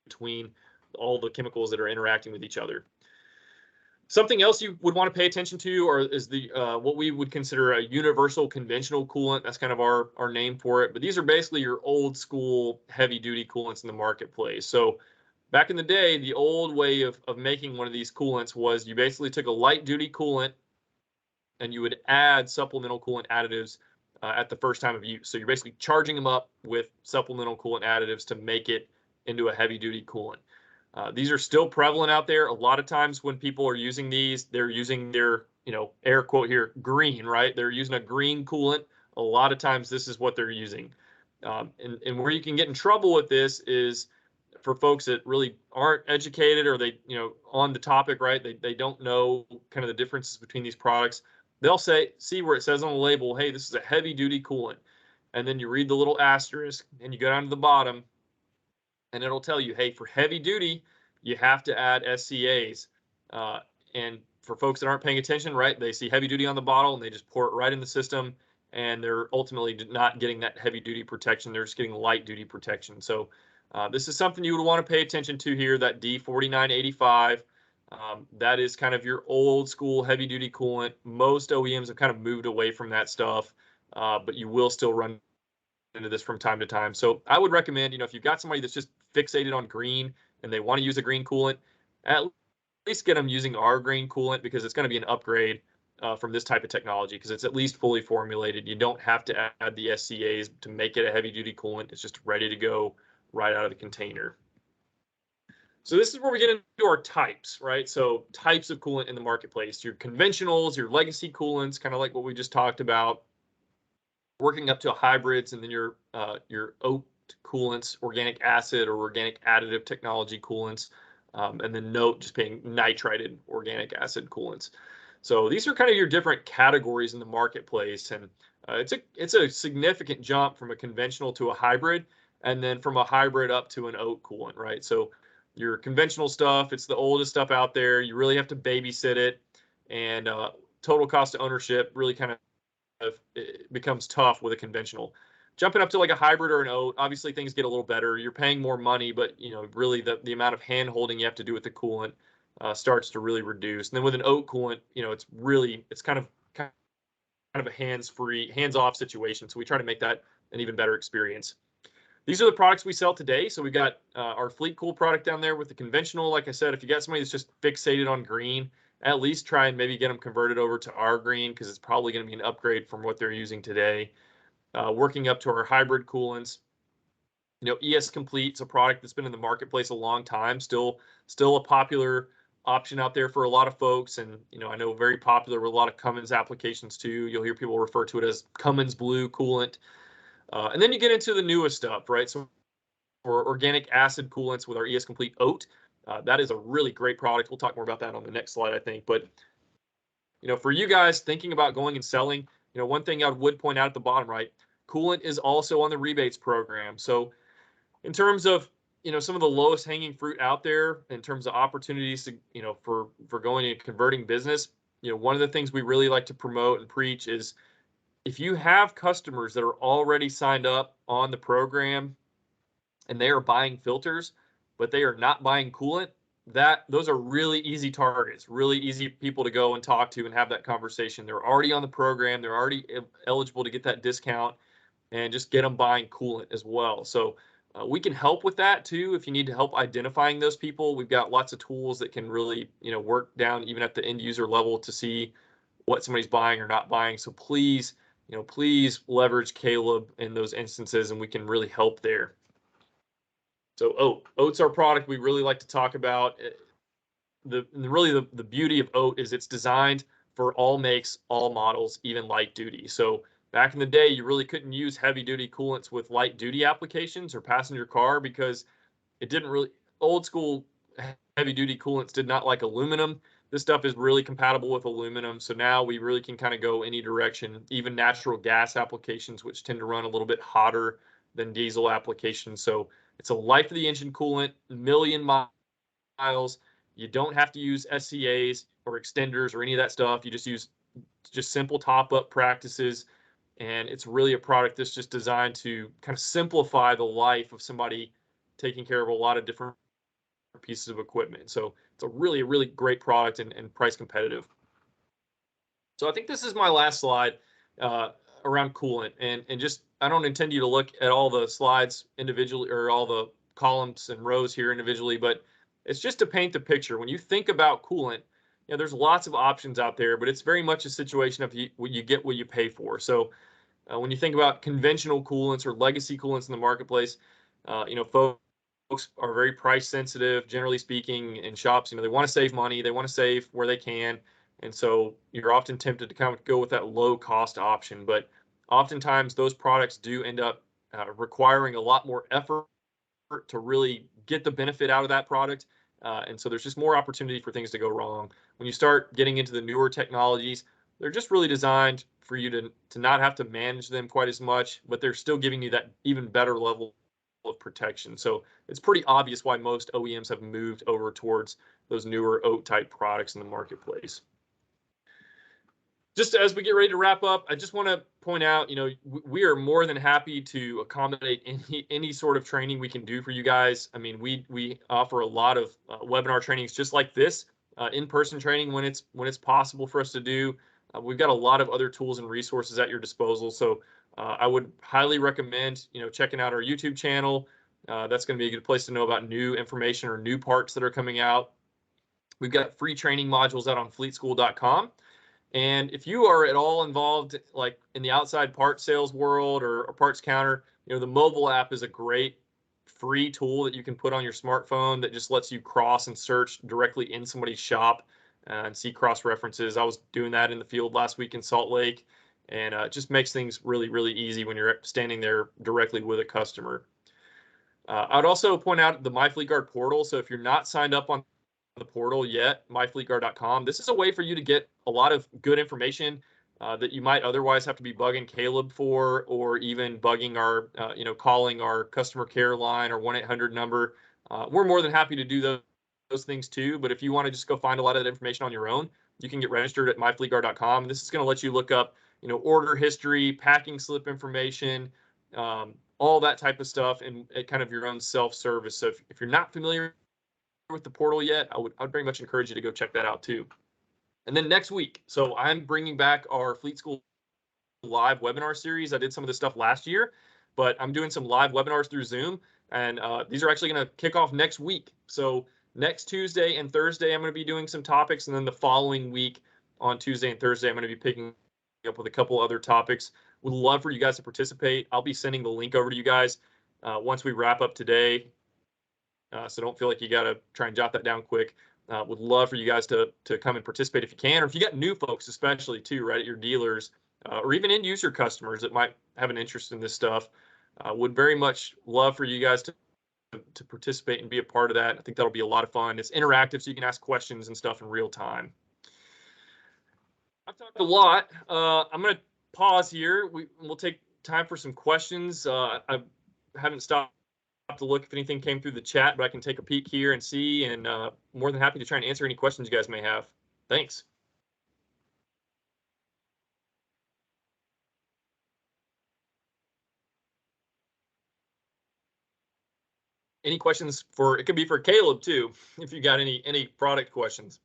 [SPEAKER 2] between all the chemicals that are interacting with each other. Something else you would want to pay attention to is the what we would consider a universal conventional coolant. That's kind of our name for it. But these are basically your old school heavy duty coolants in the marketplace. So back in the day, the old way of making one of these coolants was you basically took a light duty coolant and you would add supplemental coolant additives at the first time of use. So you're basically charging them up with supplemental coolant additives to make it into a heavy duty coolant. These are still prevalent out there. A lot of times when people are using these, they're using their, air quote here, green, right? They're using a green coolant. A lot of times this is what they're using. And where you can get in trouble with this is for folks that really aren't educated or they, on the topic, right? They don't know kind of the differences between these products. They'll see where it says on the label, hey, this is a heavy duty coolant. And then you read the little asterisk and you go down to the bottom and it'll tell you, hey, for heavy duty, you have to add SCAs. And for folks that aren't paying attention, right, they see heavy duty on the bottle and they just pour it right in the system. And they're ultimately not getting that heavy duty protection. They're just getting light duty protection. So this is something you would want to pay attention to here, that D4985. That is kind of your old school heavy duty coolant. Most OEMs have kind of moved away from that stuff, but you will still run into this from time to time. So I would recommend, if you've got somebody that's just fixated on green and they want to use a green coolant, at least get them using our green coolant because it's going to be an upgrade from this type of technology because it's at least fully formulated. You don't have to add the SCAs to make it a heavy duty coolant. It's just ready to go right out of the container. So this is where we get into our types, right? So types of coolant in the marketplace, your conventionals, your legacy coolants, kind of like what we just talked about, working up to hybrids, and then your oat coolants, organic acid or organic additive technology coolants, and then note just being nitrided organic acid coolants. So these are kind of your different categories in the marketplace, and it's a significant jump from a conventional to a hybrid, and then from a hybrid up to an oat coolant, right? So your conventional stuff, it's the oldest stuff out there. You really have to babysit it, and total cost of ownership really kind of it becomes tough with a conventional. Jumping up to like a hybrid or an oat, obviously things get a little better. You're paying more money, but really the amount of hand holding you have to do with the coolant starts to really reduce. And then with an oat coolant, it's kind of a hands-off situation. So we try to make that an even better experience. These are the products we sell today. So we've got our Fleetcool product down there with the conventional. Like I said, if you got somebody that's just fixated on green, at least try and maybe get them converted over to our green because it's probably going to be an upgrade from what they're using today. Working up to our hybrid coolants. ES Complete is a product that's been in the marketplace a long time, still a popular option out there for a lot of folks. And, I know very popular with a lot of Cummins applications too. You'll hear people refer to it as Cummins Blue coolant. And then you get into the newest stuff, right? So for organic acid coolants with our ES Complete Oat, that is a really great product. We'll talk more about that on the next slide, I think. But, for you guys thinking about going and selling, one thing I would point out at the bottom right, coolant is also on the rebates program. So in terms of, some of the lowest hanging fruit out there in terms of opportunities to, for going and converting business, one of the things we really like to promote and preach is if you have customers that are already signed up on the program and they are buying filters, but they are not buying coolant, those are really easy targets, really easy people to go and talk to and have that conversation. They're already on the program, they're already eligible to get that discount, and just get them buying coolant as well. So we can help with that too. If you need to help identifying those people, we've got lots of tools that can really, work down even at the end user level to see what somebody's buying or not buying. So please, please leverage Caleb in those instances, and we can really help there. So oat's our product we really like to talk about. The beauty of oat is it's designed for all makes, all models, even light duty. So back in the day, you really couldn't use heavy duty coolants with light duty applications or passenger car because it didn't really, old school heavy duty coolants did not like aluminum. This stuff is really compatible with aluminum. So now we really can kind of go any direction, even natural gas applications, which tend to run a little bit hotter than diesel applications. So it's a life of the engine coolant, million miles. You don't have to use SCAs or extenders or any of that stuff. You just use simple top up practices. And it's really a product that's just designed to kind of simplify the life of somebody taking care of a lot of different pieces of equipment. So it's a really, really great product and price competitive. So I think this is my last slide around coolant. And just, I don't intend you to look at all the slides individually or all the columns and rows here individually, but it's just to paint the picture. When you think about coolant, there's lots of options out there, but it's very much a situation of you get what you pay for. So when you think about conventional coolants or legacy coolants in the marketplace, folks are very price sensitive, generally speaking, in shops. They want to save money, they want to save where they can, and so you're often tempted to kind of go with that low cost option. But oftentimes those products do end up requiring a lot more effort to really get the benefit out of that product. And so there's just more opportunity for things to go wrong. When you start getting into the newer technologies, they're just really designed for you to not have to manage them quite as much, but they're still giving you that even better level of protection. So it's pretty obvious why most OEMs have moved over towards those newer oat type products in the marketplace. Just as we get ready to wrap up, I just want to point out, we are more than happy to accommodate any sort of training we can do for you guys. I mean, we offer a lot of webinar trainings just like this, in-person training when it's possible for us to do. We've got a lot of other tools and resources at your disposal. So I would highly recommend, checking out our YouTube channel. That's going to be a good place to know about new information or new parts that are coming out. We've got free training modules out on fleetschool.com. And if you are at all involved, like in the outside parts sales world or parts counter, the mobile app is a great free tool that you can put on your smartphone that just lets you cross and search directly in somebody's shop and see cross references. I was doing that in the field last week in Salt Lake, and it just makes things really, really easy when you're standing there directly with a customer. I'd also point out the My Fleetguard portal. So if you're not signed up on the portal yet, myfleetguard.com. This is a way for you to get a lot of good information that you might otherwise have to be bugging Caleb for, or even bugging our, calling our customer care line or 1-800 number. We're more than happy to do those things too. But if you want to just go find a lot of that information on your own, you can get registered at myfleetguard.com. This is going to let you look up, order history, packing slip information, all that type of stuff, and at kind of your own self-service. So if you're not familiar with the portal yet, I would very much encourage you to go check that out too. And then next week, so I'm bringing back our Fleet School live webinar series. I did some of this stuff last year, but I'm doing some live webinars through Zoom, and these are actually going to kick off next week. So next Tuesday and Thursday, I'm going to be doing some topics, and then the following week on Tuesday and Thursday, I'm going to be picking up with a couple other topics. Would love for you guys to participate. I'll be sending the link over to you guys once we wrap up today. So don't feel like you got to try and jot that down quick. Would love for you guys to come and participate if you can, or if you got new folks, especially too, right, at your dealers, or even end user customers that might have an interest in this stuff. Would very much love for you guys to participate and be a part of that. I think that'll be a lot of fun. It's interactive, so you can ask questions and stuff in real time. I've talked a lot. I'm going to pause here. We'll take time for some questions. I haven't stopped to look if anything came through the chat, but I can take a peek here and see, and more than happy to try and answer any questions you guys may have. Thanks. Any questions for, it could be for Caleb too, if you got any product questions.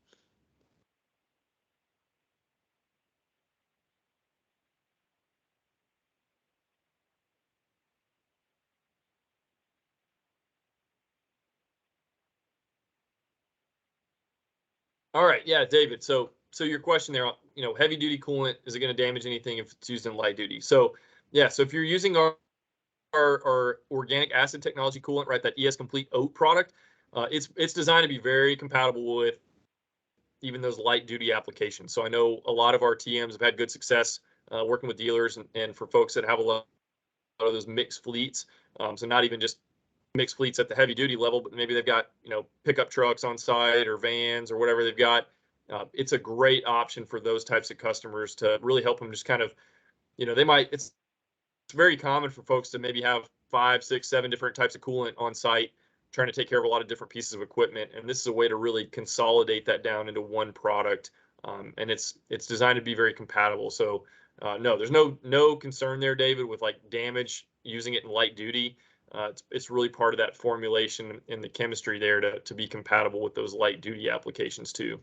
[SPEAKER 2] All right, yeah, David. So your question there, heavy duty coolant, is it going to damage anything if it's used in light duty? So yeah, so if you're using our organic acid technology coolant, right, that ES Complete Oat product, it's designed to be very compatible with even those light duty applications. So I know a lot of our TMs have had good success working with dealers and for folks that have a lot of those mixed fleets. So not even just mixed fleets at the heavy duty level, but maybe they've got, pickup trucks on site or vans or whatever they've got. It's a great option for those types of customers to really help them just kind of, it's very common for folks to maybe have 5, 6, 7 different types of coolant on site, trying to take care of a lot of different pieces of equipment. And this is a way to really consolidate that down into one product. And it's designed to be very compatible. So no, there's no concern there, David, with like damage using it in light duty. It's really part of that formulation and the chemistry there to be compatible with those light duty applications too.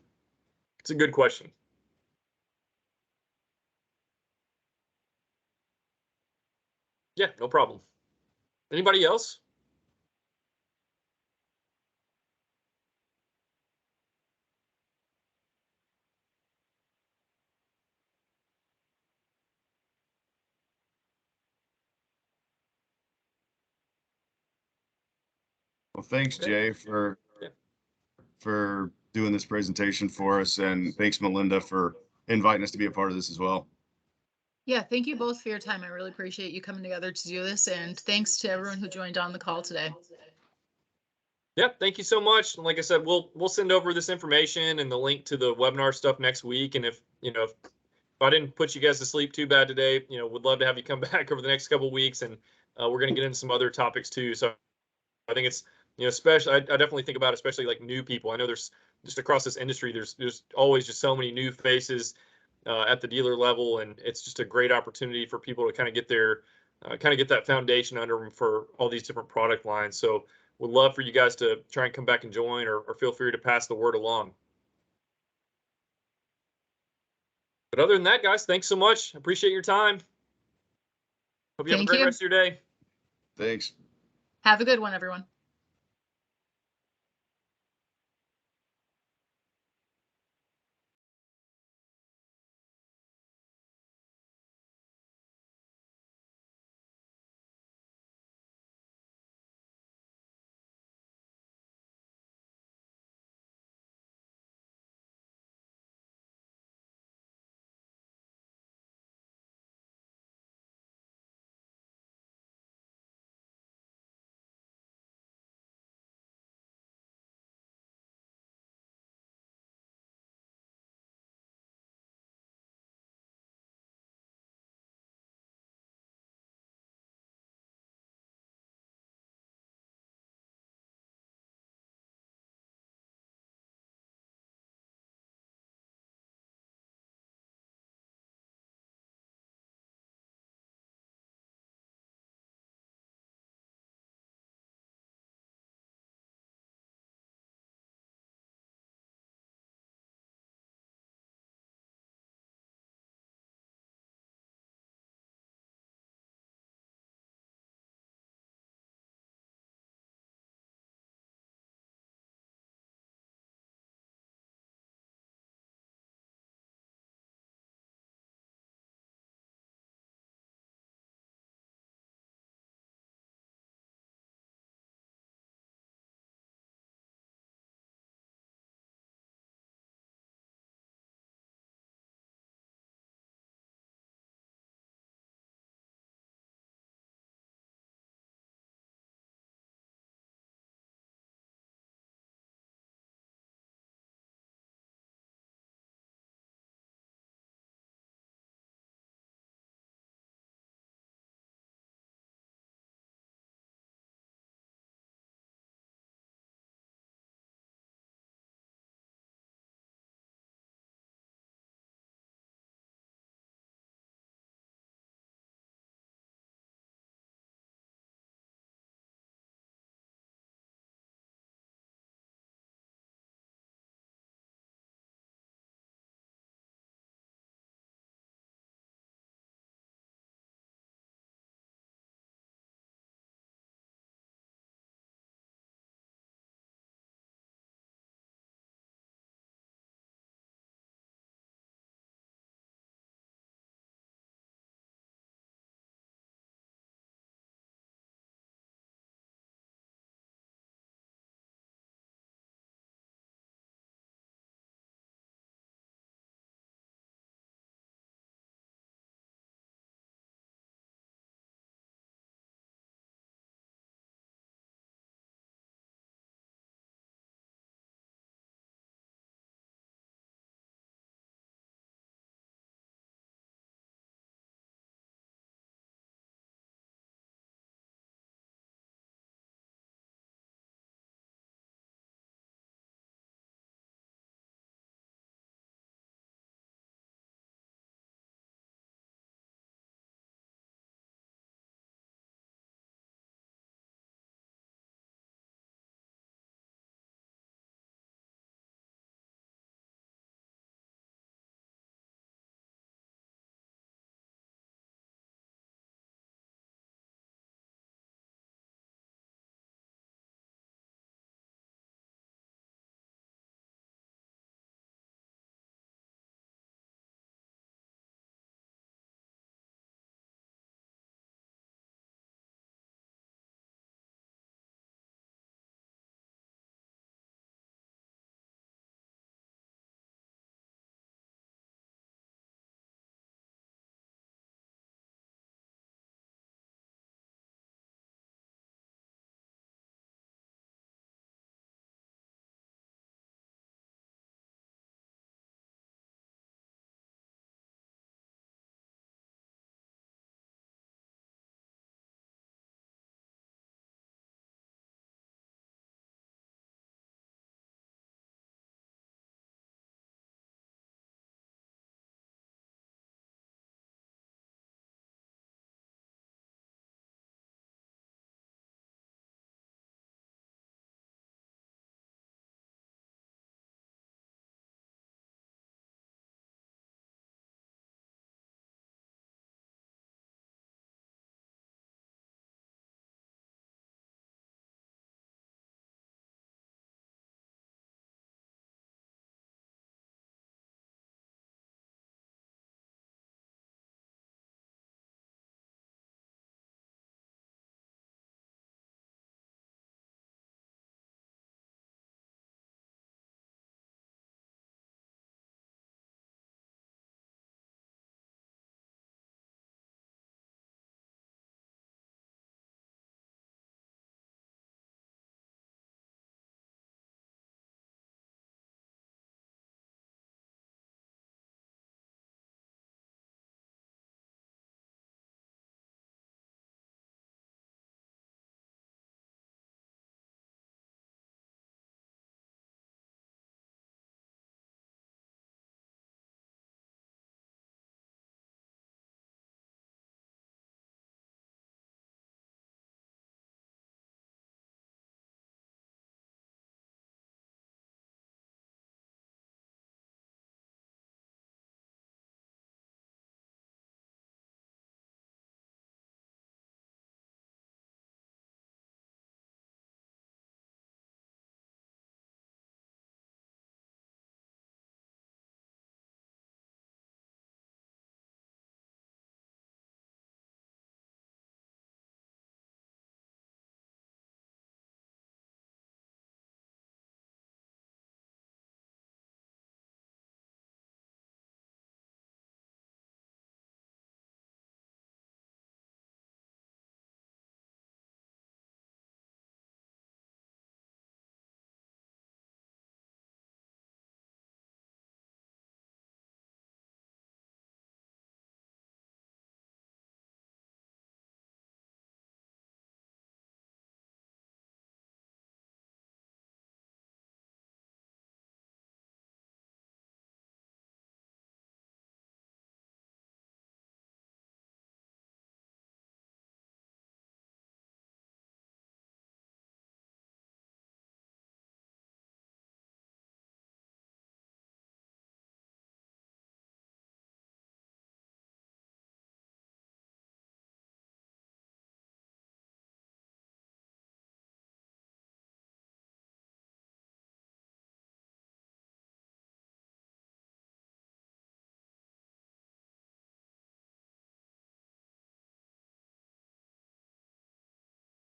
[SPEAKER 2] It's a good question. Yeah, no problem. Anybody else?
[SPEAKER 1] Well, thanks, Jay, for doing this presentation for us, and thanks, Melinda, for inviting us to be a part of this as well.
[SPEAKER 3] Yeah, thank you both for your time. I really appreciate you coming together to do this, and thanks to everyone who joined on the call today.
[SPEAKER 2] Yep, thank you so much. And like I said, we'll send over this information and the link to the webinar stuff next week. And if I didn't put you guys to sleep too bad today, would love to have you come back over the next couple of weeks, and we're going to get into some other topics too. So I think it's especially I definitely think about especially like new people. I know there's just across this industry there's always just so many new faces at the dealer level, and it's just a great opportunity for people to kind of get that foundation under them for all these different product lines. So would love for you guys to try and come back and join, or feel free to pass the word along. But other than that, guys, thanks so much. Appreciate your time. Hope you have a great rest of your day.
[SPEAKER 1] Thanks.
[SPEAKER 3] Have a good one, everyone.